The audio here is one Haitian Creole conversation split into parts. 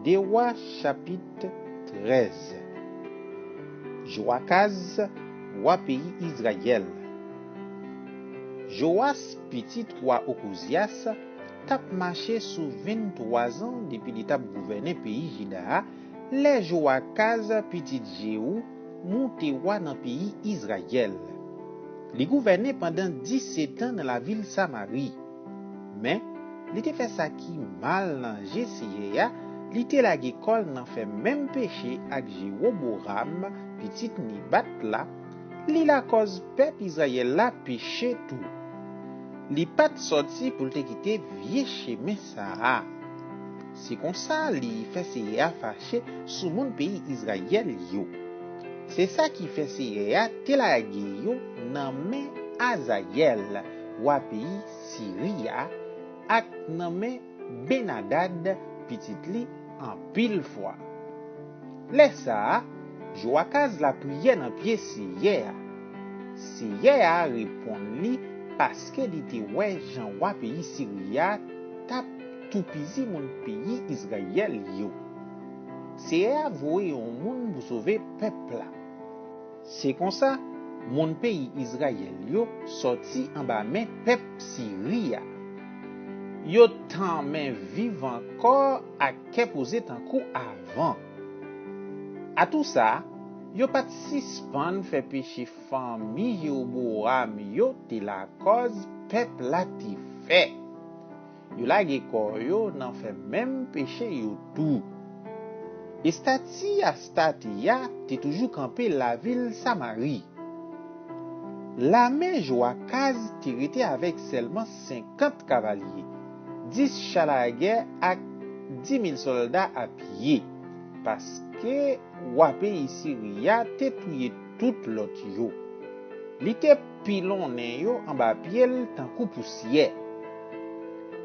Des Rois chapitre 13. Joachaz, roi pays Israël. Joas petit roi Okozias tap marché sous 23 ans depuis qu'il tap gouverné pays Juda. Les Joachaz petit Jéhu monté roi dans pays Israël. Il gouverné pendant 17 ans dans la ville Samarie. Mais il était fait ça qui mal dans Jésia, il était la école n'en fait même péché avec Jéroboam petit Nibat là, li la cause peuple Israël là péché tout. Li pas sorti pour te quitter vieux chemin ça. C'est comme ça li fait Séa fâché sous mon pays Israël yo. C'est ça qui fait Séa te la yo nan men Azaël wa pays Syria ak nan men Benadad petit li en pile fois. Laisse ça, Joachaz la prière dans pied Séa. Séa répond li parce que li te ouais Jean wa pays Syria tap tout pisi mon pays Israël yo. Séa voye un moun pour sauver peuple là. C'est comme ça mon pays Israël yo sorti en bas men peuple Syria. Yo tan men vive encore à ke posé tan coup avant. À tout ça, yo pas suspend fait péché famille Jéroboam yo te la cause peuple la ti fait. Yo la gekor yo nan fait même péché yo tout. Et stati ya te toujours campé la ville Samarie. La main Joachaz te rete avec seulement 50 cavaliers, 10 chars à guerre et 10 000 soldats à pied. Parce que wa pays Syria te touye tout l'autre yo. Li te pilon yo en bas pied tan kou poussière.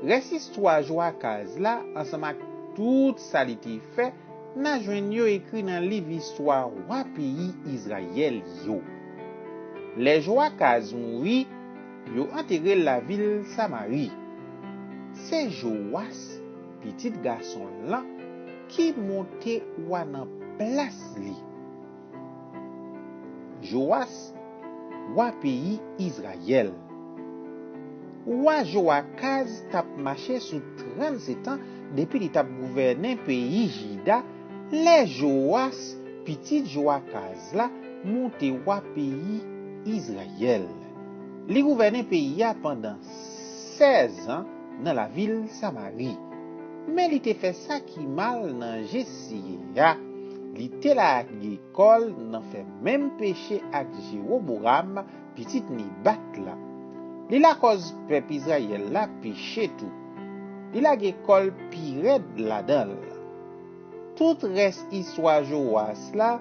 Reste histoire Joachaz là ensemble avec tout ça li te fait, na jwen yo écrit dans livre histoire wa pays Israël yo. Les Joachaz mouri, yo enterré la ville Samarie. C'est Joas, petit garçon là, qui montait wa nan place li. Joas, wa pays Israël. Wa Joachaz tap marché sous 37 ans depuis il tap gouverné pays Juda. Les Joas, petit Joachaz là, monté wa pays Israël. Li gouverné pays pendant 16 ans dans la ville Samarie. Mais il te fait ça qui mal dans Jésia. Li te la école n'en fait même péché avec Jéroboam petit Nibat là. Li la cause peuple Israël là péché tout. Li la école pire là-dedans. Tout reste histoire Joas là,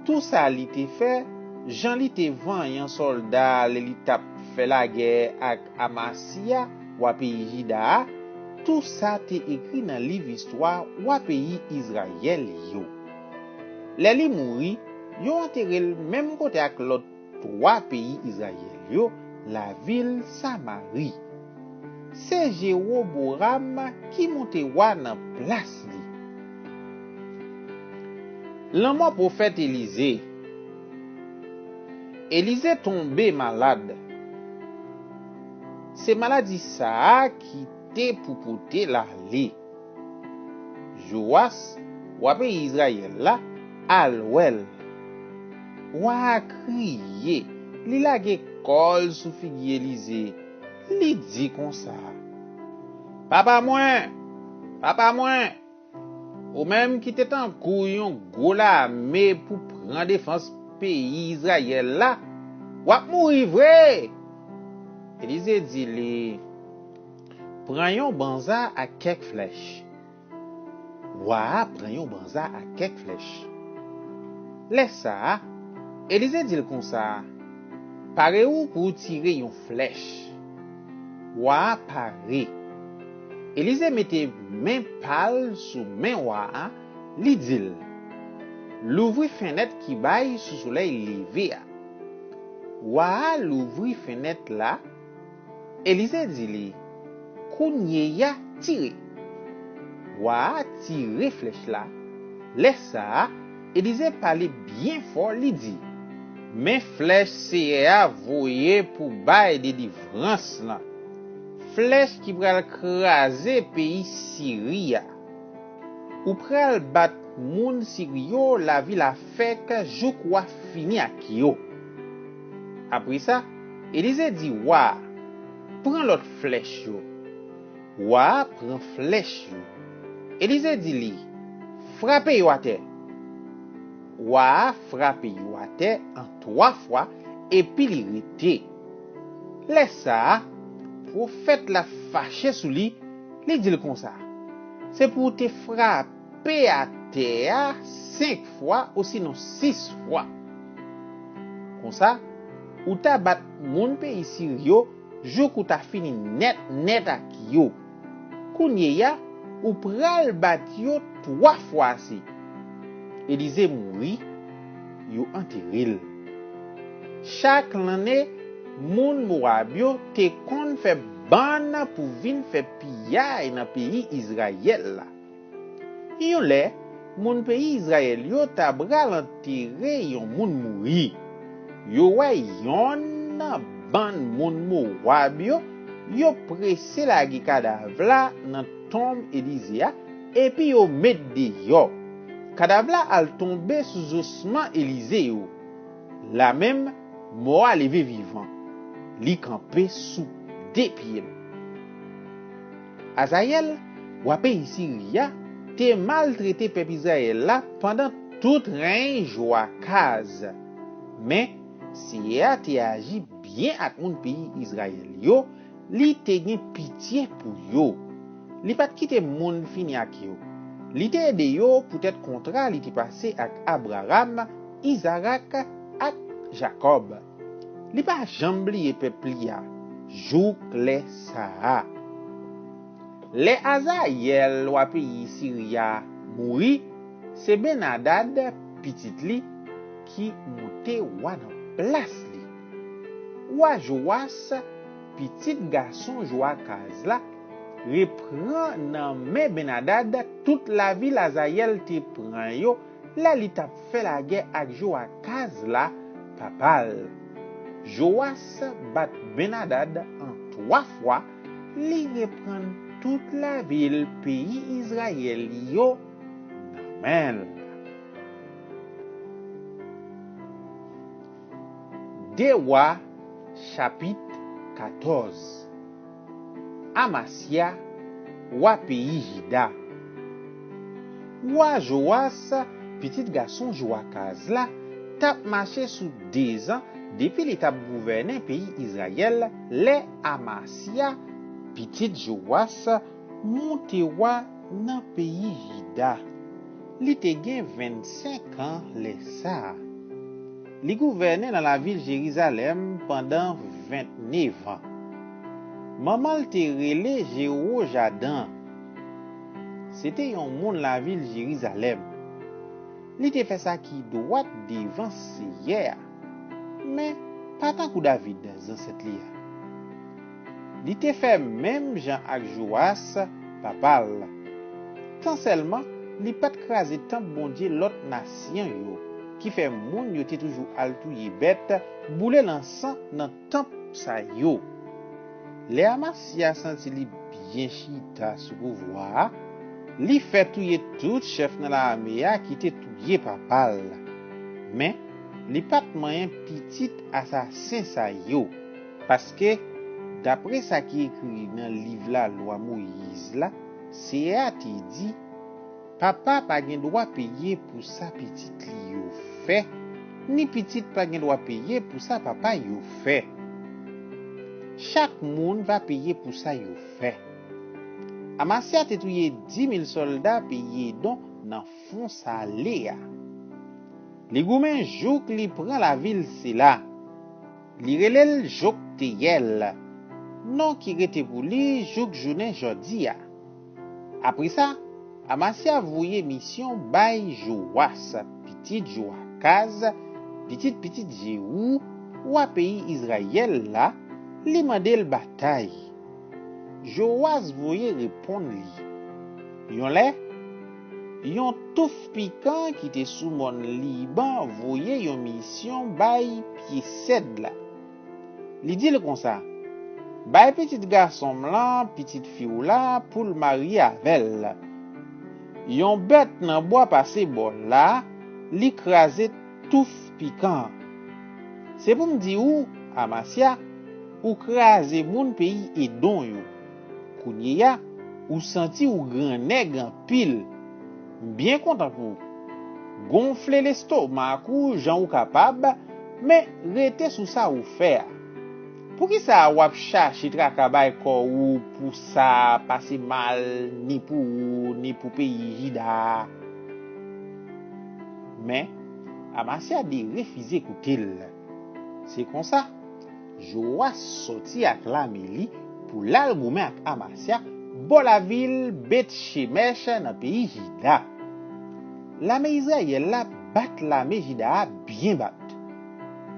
tout ça li te fait Jean li te vend un soldat li tap fait la guerre avec Amasia wa pays Juda. Tout ça te écrit dans livre histoire wa pays Israël yo. Les li mouri, yo enterré le même côté avec l'autre 3 pays Israël yo, la ville Samarie. C'est Jéroboam qui monte wa nan place li. L'homme prophète Élisée tombé malade. C'est maladie ça qui te pour porter l'aller. Joas, wa pays Israël là, alwel. Wa crié, li la kol sous figi Élisée. Li dit comme ça. Papa moi, ou même qui t'est en couillon gros l'armée pour prendre défense pays Israël là, wap mourir vrai. Élisée dit li, prends yon banza à quelques flèches. Prends yon banza à quelques flèches. Laisse ça, Élisée dit comme ça, pare ou pour tirer yon flèche. Pare. Élisée mettait main pâle sous main li dit, l'ouvri fenêtre qui baille sous soleil levé. L'ouvri fenêtre là, Élisée dit li, kounye ya tire. Wa tire flèche là. Laisse ça, Élisée parlait bien fort, il dit, mais flèche c'est à voyer pour bail de délivrance là. Flèche qui pral craser pays Syria. Ou pral bat moun Syrio la ville a fait que jou kwa fini ak yo. Après ça, Élisée dit, wa, prends l'autre flèche yo. Wa prend flèche yo. Élisée dit li, frappe yo à terre. Wa frappe yo à terre en 3 fois et puis li rete. Laisse ça, prophète la fâché sous li, li dit comme ça. C'est pour te frapper à terre 5 fois ou sinon 6 fois. Comme ça, ou ta bat moun pays Syrio, jou kou ta fini net ak yo. Kounye ya, ou pral bat yo 3 fois si. Élisée mouri, yo enterril. Chaque l'année, moun Moab yo te kon fait ban pour vin fait pillage dans pays Israël là. Yon le, moun pays Israël yo ta bral enterrer yon moun mouri. Yo wè yon ban moun Moab yo pressé la gi cadavre la nan tombe Élisée et puis yo met de yo. Cadavre la al tombe sous osman Élisée yo. La même mort a levé vivant. Li campé sous des pieds. Azaël, wapé Syria, te maltraité peuple Israël là pendant tout règne Joachaz. Mais si a te agi bien ak moun pays Israël yo, li te gen pitié pour yo. Li pat kite moun fini ak yo. Li te aide yo peut-être contrat li te passé ak Abraham, Isaac ak Jacob. Li pa jambli peuple ya, jouk le sa. Le Azaël wa pays Syria mouri, c'est Ben-Hadad petit li qui monte wana place li. Wa Joas, petit garçon Joachaz la, reprend nan men Ben-Hadad toute la ville Azaël te pran yo, la li tap fait la guerre ak Joachaz la, papal. Joas bat Ben-Hadad en 3 fois, li reprend toute la ville pays Israël yo nan men. Des Rois, chapitre 14. Amasia, roi pays Juda. Roi Joas, petit garçon Joachaz la, tap marché sous 2 ans depuis l'état gouverné pays Israël, les Amasia, petit Joas, monte roi dans pays Juda. Li te gen 25 ans les ça. Li gouvernait dans la ville Jérusalem pendant 29 ans. Maman te relé Jéhojadan. C'était un monde la ville Jérusalem. Li te fait ça qui droit devant Seigneur. Mais pas tant que David dans cette lia. Li te fait même Jean ak Joas papal. Tant seulement li pat krasé tant bon Dieu l'autre nation yo, qui fait moun yo te toujours altouye bête, boule l'encens dans temple sa yo. Les Amasia senti li bien chita sous pouvoir, li fait touye tout chef dans l'armée qui te touye papal. Mais li pat moyen petit assassin sa yo, parce que d'après ça qui écrit dans livre la loi Moïse là, c'est a te dit papa pa gen droit payer pour sa petite li yo fait, ni petite pa gen droit payer pour sa papa yo fait. Chaque monde va payer pour ça yo fait. Amasia te touye 10 000 soldats payés donc dans fond salé. Li goumen jouk li prend la ville c'est là. Li relèl Jokteyel. Non qui rete pour li jouk journée jodi. Après ça, Amasia voye mission bay Joas, petit Joachaz, petit Jéhou, ou pays Israël là, li mandel bataille. Joas voye répondre li. Yon lè, yon touf piquant qui te sous mon Liban voye yon mission bay pied sed la. Li dit le comme ça. Bay petit garçon là, petite fille là pour le marier avec. Yon bête nan bois passé bon là, li krasé touf piquant. C'est pour me dire ou Amasia ou krasé moun pays et don yo. Kounye ya ou senti ou grand nèg en pile. Bien content pour gonfler l'estomac ou jan ou capable mais rete sous ça ou faire. Pour qui ça wap chercher travail ko ou pour ça passer mal ni pour pays jida. Mais Amasia dit refuser écouter. C'est comme ça. Joas sorti ak la Meli pour l'algoumen ak Amasia bon la ville Bet Shemesh dans pays Jida. L'armée Israël la bat l'armée Jida bien bat.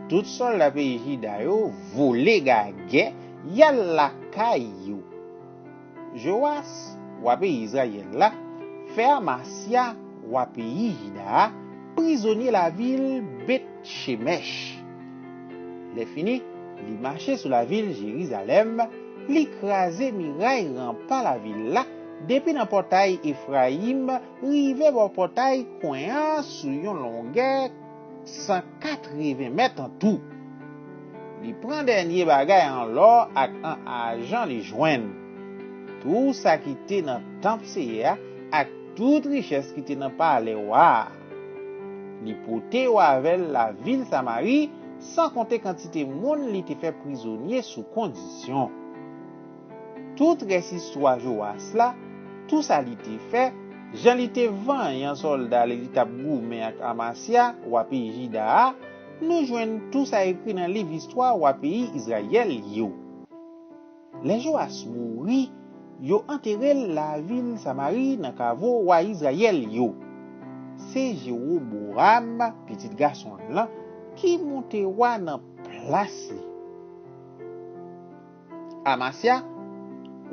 Tout sol la pays Jida yo volé gage yal la kay yo. Joas wa pays Israël la fait Amasia wa pays Jida prisonnier la ville Bet Shemesh. Les fini, li marché sur la ville Jérusalem, li krasé miraille rempart la ville là, depuis dans portail Ephraim, rive bon portail coin sur yon longueur 180 mètres en tout. Li prend dernier bagay en l'or ak en argent li joine. Tout ça qui était dans temple Seigneur ak toute richesse qui était dans palais wa. Li pote wa avec la ville Samarie sans compter quantité moun li te fait prisonnier sous condition. Toute reste histoire Joas là, tout ça li te fait, Jean li te vend yon soldat li tap goumé ak Amasia ou pays Jida, nous joignent tout ça écrit dans livre histoire ou pays Israël yo. Les Joas mouri, yo enterré la ville Samarie dans kavo ou Israël yo. C'est Jéroboam, petit garçon là, qui monte wa nan place li. Amasia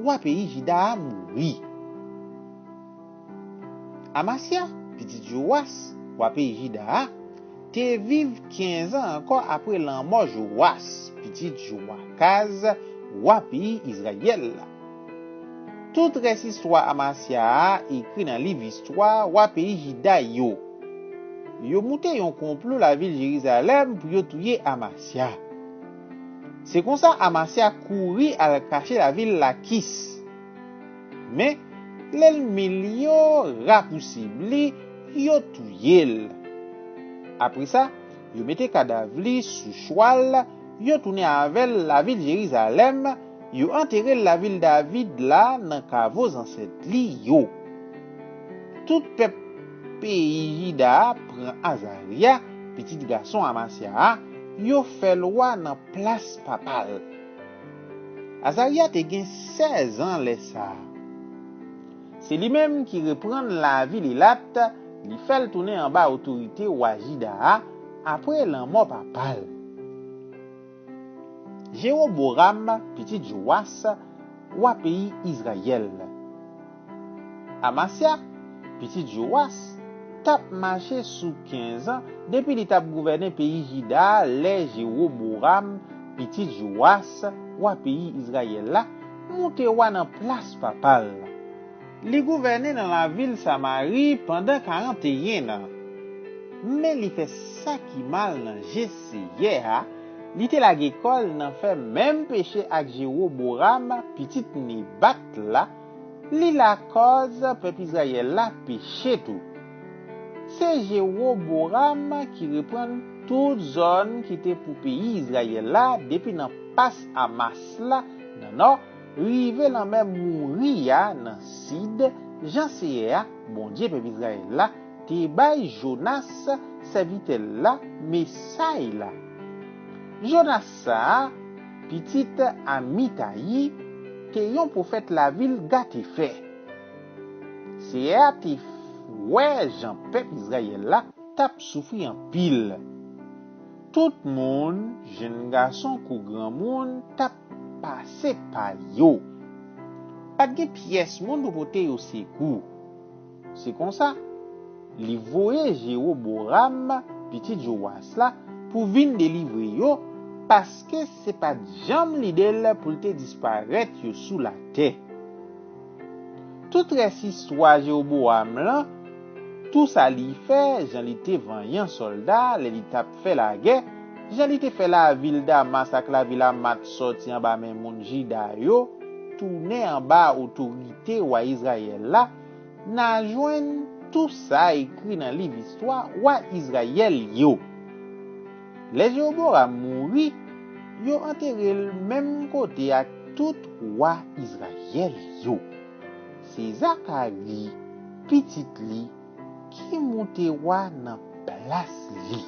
wa pays Jida mouri. Amasia, petit Joas, wa pays Jida, te vive 15 ans encore après la mort Joas, petit Joakaz, wa pays Israël. Toute reste histoire Amasia écrit dans livre histoire wa pays Jida yo. Yo monté yon complot la ville Jérusalem pour yo tuer Amasia. C'est comme ça Amasia couri à cacher la ville Lakis. Mais l'ennemi yo rapoussibli yo tuye. Après ça, yo mette cadavre li sous cheval, yo tourné avec la ville Jérusalem, yo enterré la ville David là dans kavos ancêtre li yo. Tout peuple pays Jida prend Azaria, petit garçon Amasia, yo fait loi dans place papal. Azaria te gen 16 ans lesa. C'est lui-même qui reprend la ville Elat, li fait tourner en bas autorité Wajida après la mort papal. Jéroboam, petit Joas, wa pays Israël. Amasia, petit Joas, tap marché sous 15 ans depuis li tap gouverné pays Jida, les Jéroboam, petit Joas, wa pays Israël là, monte wa nan place papal. Li gouverné dans la ville Samarie pendant 41 ans. Mais li fait ça qui mal nan Jessie ha, li te la l'école nan fait même péché ak Jéroboam, petit Nebat là, li la cause peuple Israël là péché tout. C'est Jéroboam qui reprend toute zone qui était pour pays Israël là depuis nan passe Amas là dans nord rive la même mouria dans sud Jean Seigneur bon Dieu peuple Israël là te bay Jonas serviteur là message là. Jonas sa petite Amitai te yon prophète la ville gâté fait. C'est te ouais Jean peuple Israël là tap souffri en pile. Tout monde, jeune garçon ou grand monde tap passé par yo. Pas de pièce monde pour porter au secours. C'est comme ça. Li voye Jéroboam, petit Joas là, pour venir délivrer yo, parce que c'est pas jam l'idée pour te disparaître yo sous la terre. Toute histoire Jéroboam là, tout ça li fait, Jean li te vanyan soldat, li tap fait la guerre, Jean li te fait la ville Damas ak la ville Mat sorti en bas men moun Jida yo, tourner en bas autorité wa Israël là, n'a joine tout ça écrit dans livre histoire wa Israël yo. Les Jéroboam mouri, yo enterré le même côté à tout roi Israël yo. C'est Zacharie, petit li, qui monte roi dans place li.